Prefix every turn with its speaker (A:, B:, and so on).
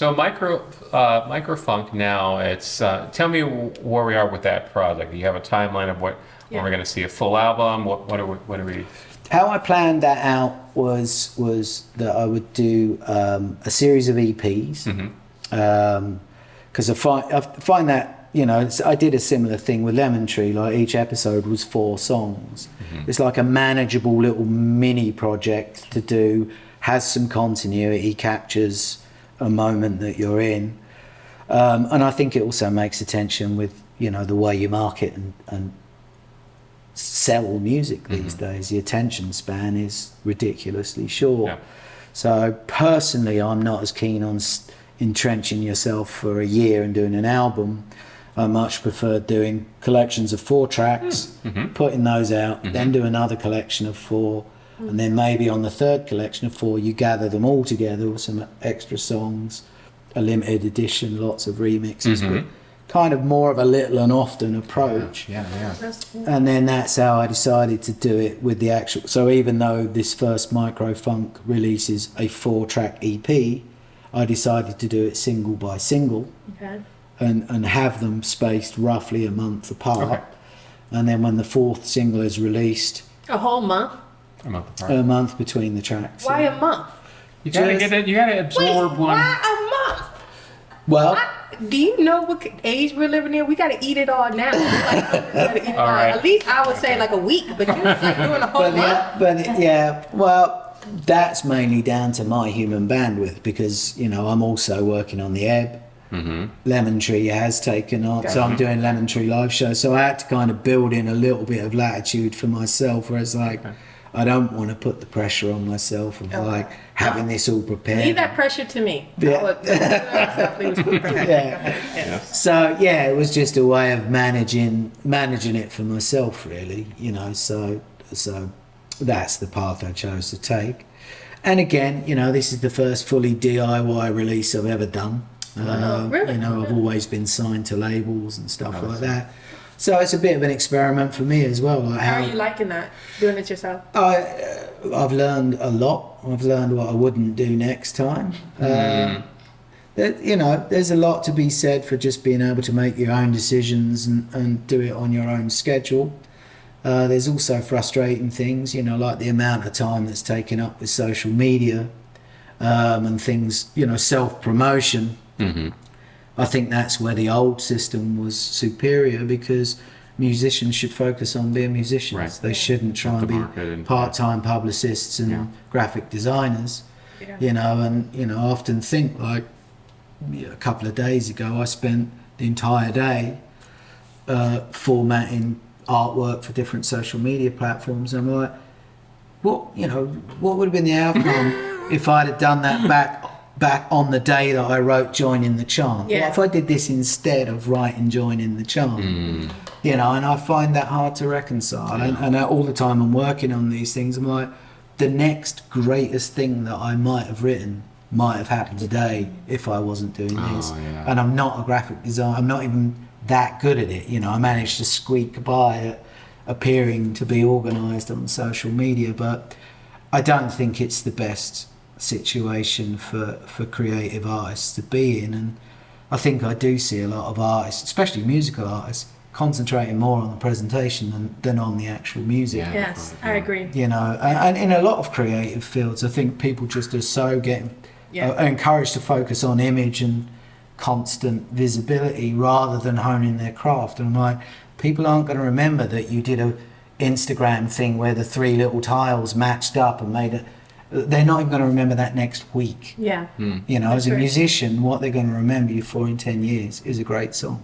A: So micro funk now. It's tell me where we are with that project. Do you have a timeline of when we're going to see a full album? What are we?
B: How I planned that out was that I would do a series of EPs, because I find that, you know, I did a similar thing with Lemon Tree. Like each episode was 4 songs. It's like a manageable little mini project to do. Has some continuity, captures a moment that you're in, and I think it also makes attention with, you know, the way you market and sell music these days. The attention span is ridiculously short.
A: Yeah.
B: So personally, I'm not as keen on entrenching yourself for a year and doing an album. I much prefer doing collections of 4 tracks, putting those out, then do another collection of 4, and then maybe on the 3rd collection of 4 you gather them all together with some extra songs, a limited edition, lots of remixes, but kind of more of a little and often approach.
A: Yeah.
B: And then that's how I decided to do it with the actual. So even though this first Micro Funk release is a 4-track EP, I decided to do it single by single.
C: Okay.
B: And have them spaced roughly a month apart.
A: Okay.
B: And then when the 4th single is released,
C: A whole month?
A: A month apart.
B: a month between the tracks.
C: Why a month?
A: You gotta
B: Just-
A: get it. You gotta absorb one.
C: Why a month?
B: Well,
C: Do you know what age we're living in? We gotta eat it all now. Gotta eat it all.
A: right.
C: At least I would say like a week, but you're like doing a whole month.
B: well, that's mainly down to my human bandwidth, because, you know, I'm also working on the Ebb. Lemon Tree has taken on, so I'm doing Lemon Tree live show. So I had to kind of build in a little bit of latitude for myself, where it's like, I don't want to put the pressure on myself of like having this all prepared.
C: Leave that pressure to me.
B: Yeah.
C: Yeah.
B: So yeah, it was just a way of managing it for myself, really, you know. So that's the path I chose to take. And again, you know, this is the first fully DIY release I've ever done.
C: Really?
B: You know, I've always been signed to labels and stuff like that. So it's a bit of an experiment for me as well. Like
C: How are you liking that? Doing it yourself?
B: I've learned a lot. I've learned what I wouldn't do next time. You know, there's a lot to be said for just being able to make your own decisions and do it on your own schedule. There's also frustrating things, you know, like the amount of time that's taken up with social media and things, you know, self-promotion. I think that's where the old system was superior, because musicians should focus on being musicians.
A: Right.
B: They shouldn't try and be part-time publicists and graphic designers.
C: Yeah.
B: You know, and, you know, I often think, like, a couple of days ago I spent the entire day formatting artwork for different social media platforms. And I'm like, what would have been the outcome if I'd have done that back on the day that I wrote Joining the Chant?
C: Yeah.
B: What if I did this instead of writing Joining the Chant? You know, and I find that hard to reconcile. And all the time I'm working on these things, I'm like, the next greatest thing that I might have written might have happened today if I wasn't doing this. And I'm not a graphic designer. I'm not even that good at it. You know, I managed to squeak by at appearing to be organised on social media, but I don't think it's the best situation for creative artists to be in. And I think I do see a lot of artists, especially musical artists, concentrating more on the presentation than on the actual music.
C: Yes, I agree.
B: You know, and in a lot of creative fields, I think people just are so are encouraged to focus on image and constant visibility rather than honing their craft. And I'm like, people aren't going to remember that you did a Instagram thing where the 3 little tiles matched up and made it. They're not even going to remember that next week.
C: Yeah.
B: You know,
C: That's
B: as a
C: right.
B: musician, what they're going to remember you for in 10 years is a great song.